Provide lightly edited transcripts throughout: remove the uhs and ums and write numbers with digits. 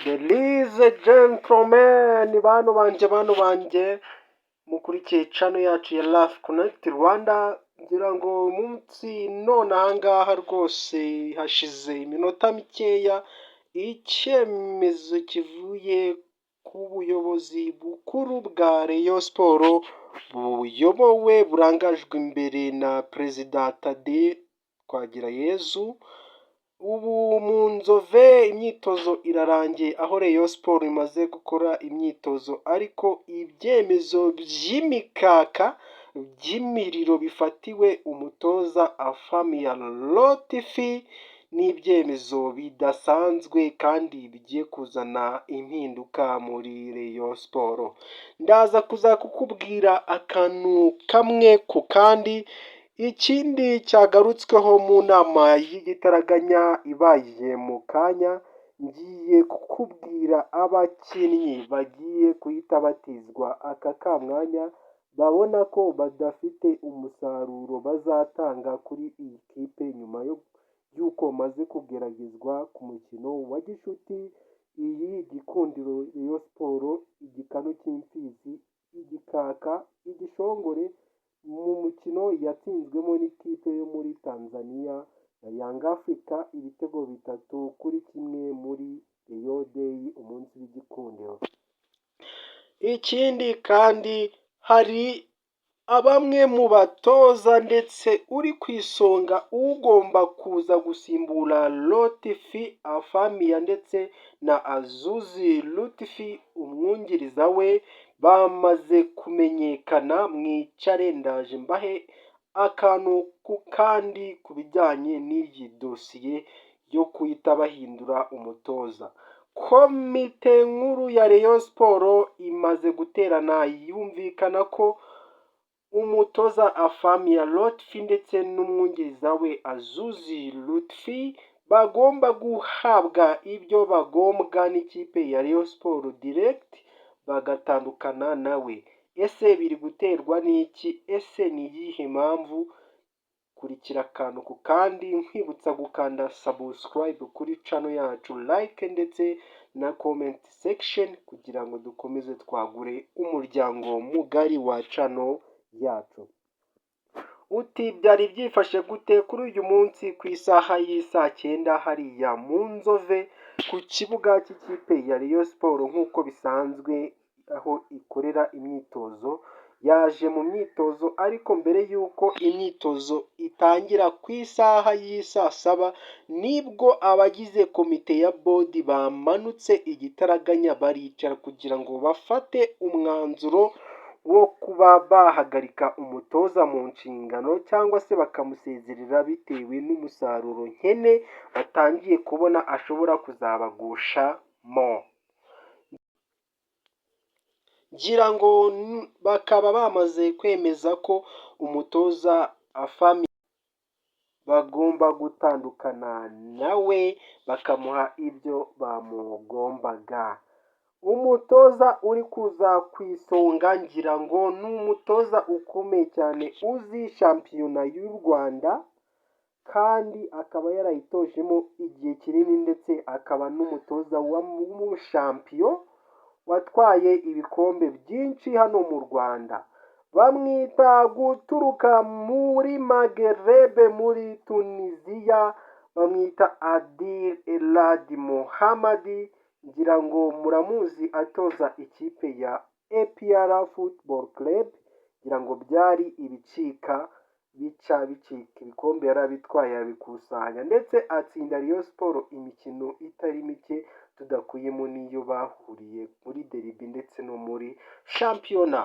Ladies and gentlemen, bantu banje mukurikiye channel yacu ya Love Connect Rwanda, ngira ngo umunsi none ahangaha rwose hashize iminota mikeya icyemezo kivuye ku buyobozi bukuru bwa Rayon Sport buyobowe burangajwe imbere na Perezida Tade Twagirayezu. Ubu mu Nzove imyitozo irarangiye aho Rayon Sport imaze gukora imyitozo, ariko ibyemezo by'imikaka by'imiriro bifatiwe umutoza Afamia Latifi ni ibyemezo bidasanzwe kandi bigiye kuzana impinduka muri Rayon Sport. Ndaza kukubwira akantu kamwe ku kandi. Ikindi cyagarutsweho mu nama y'igitaraganya ibaye mu kanya, ngiye kukubwira abakinnyi bagiye guhita batizwa aka kamwanya babona ko badafite umusaruro bazatanga kuri iyi kipe nyuma y'uko maze kugeragezwa ku mukino wa gishuti. Iyi Gikundiro Rayon Sport, igikanu cy'imfizi, igikaka, igishongore mu mukino yatsinzwemo n'ikipe yo muri Tanzania ya Young Africa ibitego 3-1 muri Rayon Day, umunsi w'igikundiro. Ikindi kandi hari bamwe mu batoza ndetse uri ku isonga ugomba kuza gusimbura Latifi Afamia ndetse na Azuzi Latifi umwungiriza we bamaze kumenyekana. Mwicare ndaje mbahe akantu ku kandi ku bijyanye n'iyi dosiye yo kuhita bahindura umutoza. Komite nkuru ya Rayon Sport imaze guterana yumvikana ko umutoza Afamia Latifi ndetse n'umwungiriza we Azuzi Latifi bagomba guhabwa ibyo bagombwa n'ikipe ya Rayon Sport direct bagatandukana nawe. Ese biri guterwa n'iki? Ese ni iyihe mpamvu? Kurikira akantu ku kandi, nkwibutsa gukanda subscribe kuri channel yacu, like ndetse na comment section kugira ngo dukomeze twagure umuryango mugari wa channel yacu. Uti byari byifashe gute kuri uyu munsi ku isaha y'isa 9 hariya mu Nzove ku kibuga cy'ikipe ya Rayon Sport nk'uko bisanzwe aho ikorera imyitozo? Yaje mu myitozo, ariko mbere y'uko imyitozo itangira ku isaha y'isa 7 nibwo abagize komite ya board bamanutse igitaraganya baricara kugira ngo bafate umwanzuro wo kuba bahagarika umutoza mu nshingano cyangwa se bakamusezerera bitewe n'umusaruro nkene batangiye kubona ashobora kuzabagushamo. Ngira ngo bakaba bamaze kwemeza ko umutoza Afamia bagomba gutandukana nawe bakamuha ibyo bamugombaga. Umutoza uri kuza ku isonga ngira ngo ni umutoza ukomeye cyane uzi shampiyona y'u Rwanda kandi akaba yarayitojemo igihe kinini, ndetse akaba n'umutoza w'umushampiyo watwaye ibikombe byinshi hano mu Rwanda. Bamwita guturuka muri Maghreb muri Tunisia, bamwita Adil Elad Mohamadi. Ngira ngo muramuzi atoza ikipe ya APR Football Club, ngira ngo byari ibicika ibikombe yarabitwaye yabikusanya, ndetse atsinda Rayon Sport imikino itari mike tudakuyemo n'iyo bahuriye muri derby ndetse no muri shampiyona.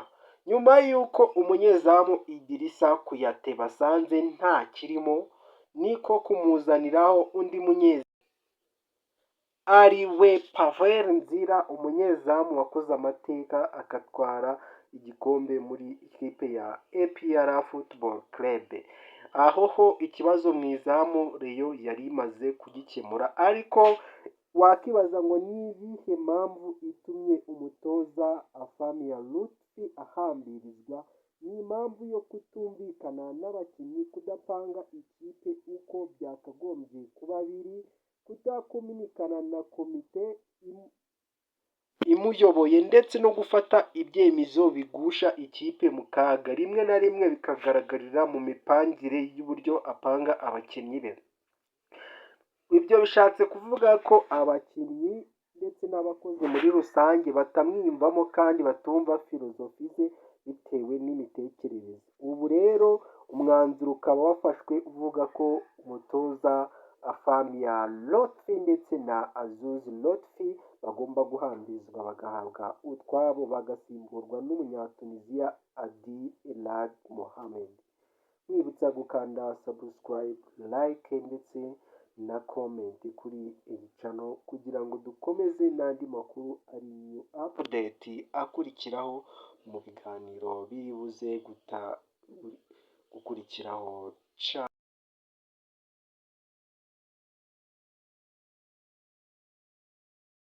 Nyuma y'uko umunyezamu Idrissa Kuyate basanze nta kirimo, niko kumuzaniraho undi munyezamu ari we Pavel Nzira, umunyezamu wakoze amateka agatwara igikombe muri ikipe ya APR Football Club. Aho ho ikibazo mu izamu Rayon yari imaze kugikemura, ariko wakibaza ngo ni iyihe mpamvu itumye umutoza Afamia Latifi ahambirizwa? Ni impamvu yo kutumvikana n'abakinnyi, kudapanga ikipe uko byakagombye kuba biri, kudakominikana na komite imuyoboye ndetse no gufata ibyemezo bigusha ikipe mu kaga, rimwe na rimwe bikagaragarira mu mipangire y'uburyo apanga abakinnyi be. Ibyo bishatse kuvuga ko abakinnyi ndetse n'abakozi muri rusange batamwiyumvamo kandi batumva filozofi ze bitewe n'imitekerereze. Ubu rero umwanzuro ukaba wafashwe uvuga ko umutoza Afamia Lotfi ndetse na Azouz Lotfi bagomba guhambizwa bagahabwa utwabo bagasimburwa n'Umunyatuniziya Adi Elad Mohamed. Mwibutsa gukanda subscribe, like ndetse na comment kuri iyi channel kugira ngo dukomeze n'andi makuru ari new update akurikiraho mu biganiro biri buze gukurikiraho.